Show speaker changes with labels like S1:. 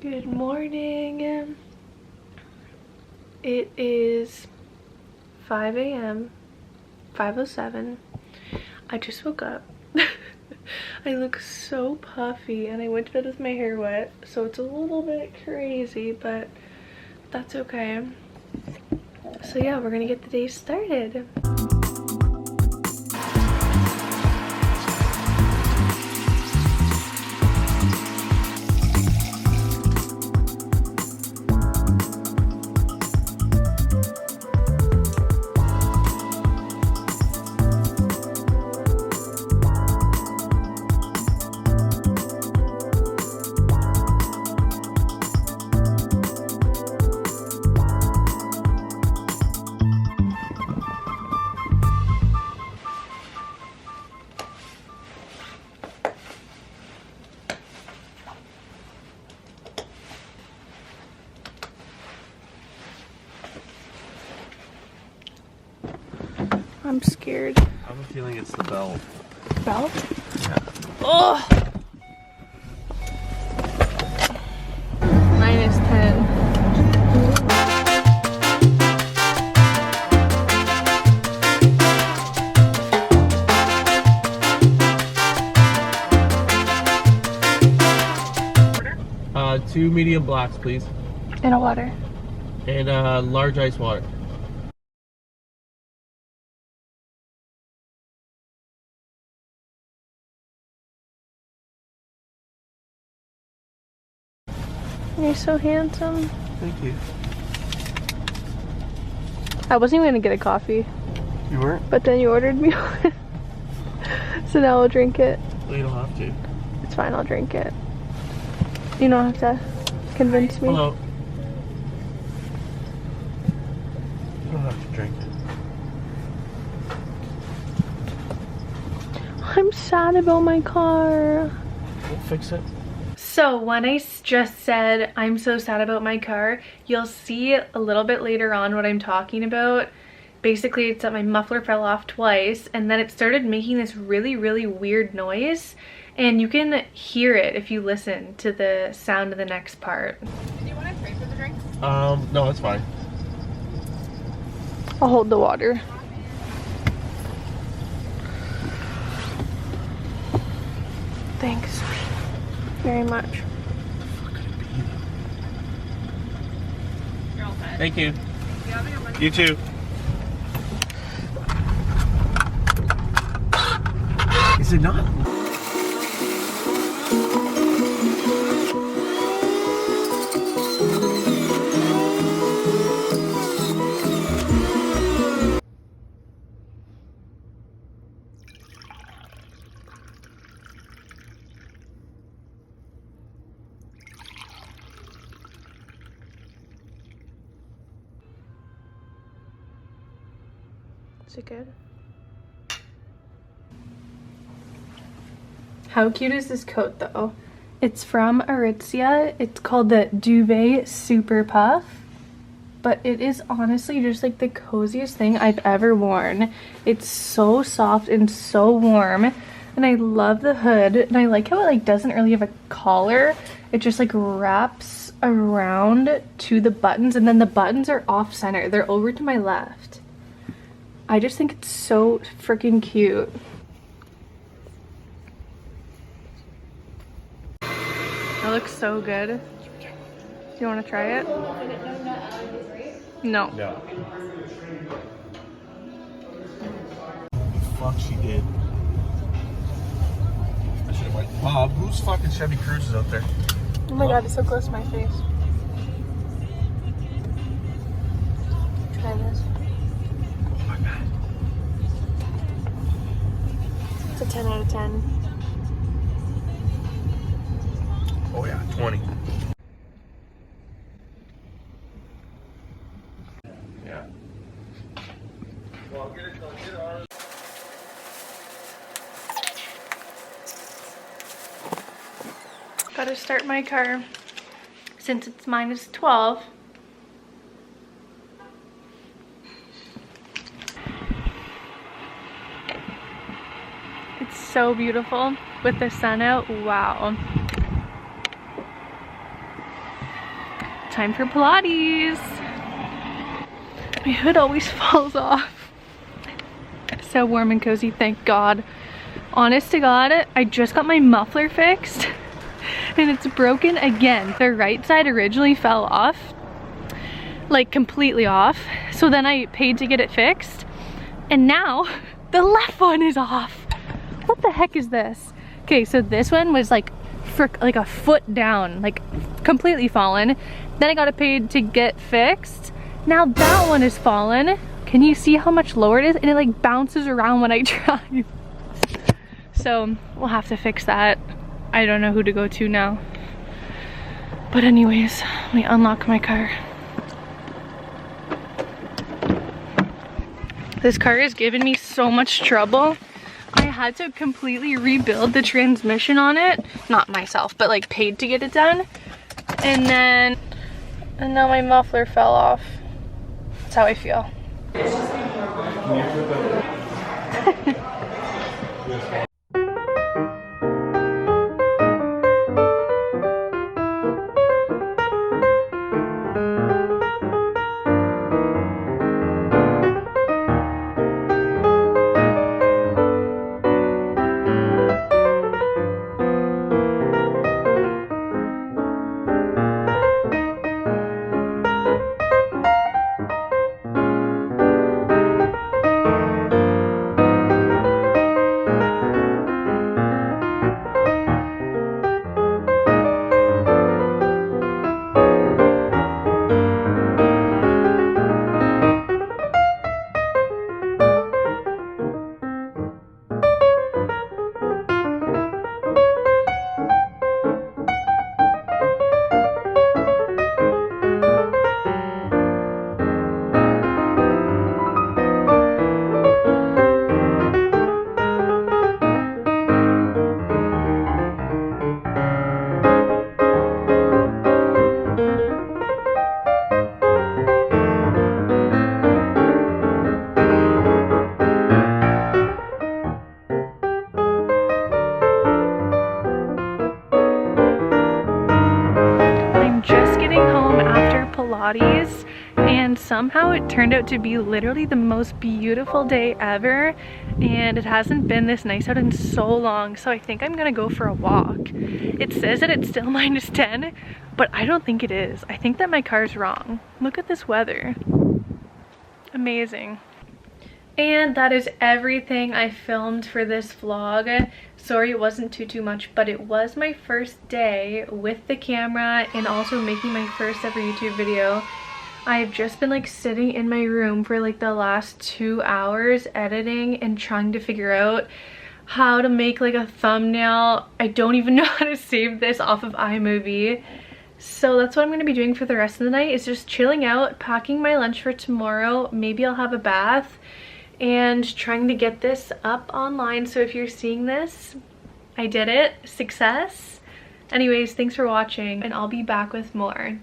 S1: Good morning. It is 5 a.m. 5:07. I just woke up. I look so puffy and I went to bed with my hair wet, so it's a little bit crazy, but that's okay. So yeah, we're gonna get the day started. I'm scared.
S2: I have a feeling it's the belt.
S1: Belt?
S2: Yeah.
S1: Oh! -10.
S2: Two medium blacks, please.
S1: And a water.
S2: And large ice water.
S1: You're so handsome.
S2: Thank you.
S1: I wasn't even gonna get a coffee,
S2: You weren't?
S1: but then you ordered me one. So now I'll drink it.
S2: Well, you don't have to.
S1: It's fine, I'll drink it. You don't have to convince me.
S2: Hello. You don't have to drink it.
S1: I'm sad about my car.
S2: We'll fix it.
S1: So when I just said I'm so sad about my car, you'll see a little bit later on what I'm talking about. Basically, it's that my muffler fell off twice and then it started making this really weird noise, and you can hear it if you listen to the sound of the next part.
S3: Do you want to trade for the drinks?
S2: No, it's fine.
S1: I'll hold the water. Thanks very much.
S3: You're all set.
S2: Thank you.
S3: You having a Monday?
S2: You too. Is it not?
S1: Is it good? How cute is this coat though? It's from Aritzia. It's called the Duvet Super Puff. But it is honestly just like the coziest thing I've ever worn. It's so soft and so warm. And I love the hood. And I like how it like doesn't really have a collar. It just like wraps around to the buttons. And then the buttons are off center. They're over to my left. I just think it's so freaking cute. It looks so good. Do you want to try it? No.
S2: No. Fuck, she did. I should have went. Bob, whose fucking Chevy Cruze is out there?
S1: Oh my god, it's so close to my face. Try this.
S2: Oh my god.
S1: It's a 10 out of 10.
S2: Oh yeah, 20. Yeah. Well, get it.
S1: Gotta start my car since it's -12. It's so beautiful with the sun out. Wow. time for Pilates. My hood always falls off. So warm and cozy, thank God. Honest to God, I just got my muffler fixed and it's broken again. The right side originally fell off, like completely off. So then I paid to get it fixed and now the left one is off. What the heck is this? Okay, so this one was like like a foot down, like completely fallen. Then I got it paid to get fixed. Now that one is fallen. Can you see how much lower it is? And it like bounces around when I drive. So we'll have to fix that. I don't know who to go to now. But anyways, let me unlock my car. This car is giving me so much trouble. I had to completely rebuild the transmission on it. Not myself, but like paid to get it done. And now my muffler fell off. That's how I feel. Pilates, and somehow it turned out to be literally the most beautiful day ever, and it hasn't been this nice out in so long, so I think I'm gonna go for a walk. It says that it's still -10, but I don't think it is. I think that my car's wrong. Look at this weather. Amazing. And that is everything I filmed for this vlog. Sorry it wasn't too much, but it was my first day with the camera and also making my first ever YouTube video. I've just been like sitting in my room for like the last 2 hours editing and trying to figure out how to make like a thumbnail. I don't even know how to save this off of iMovie. So that's what I'm going to be doing for the rest of the night, is just chilling out, packing my lunch for tomorrow. Maybe I'll have a bath and trying to get this up online. So if you're seeing this, I did it. Success. Anyways, thanks for watching and I'll be back with more.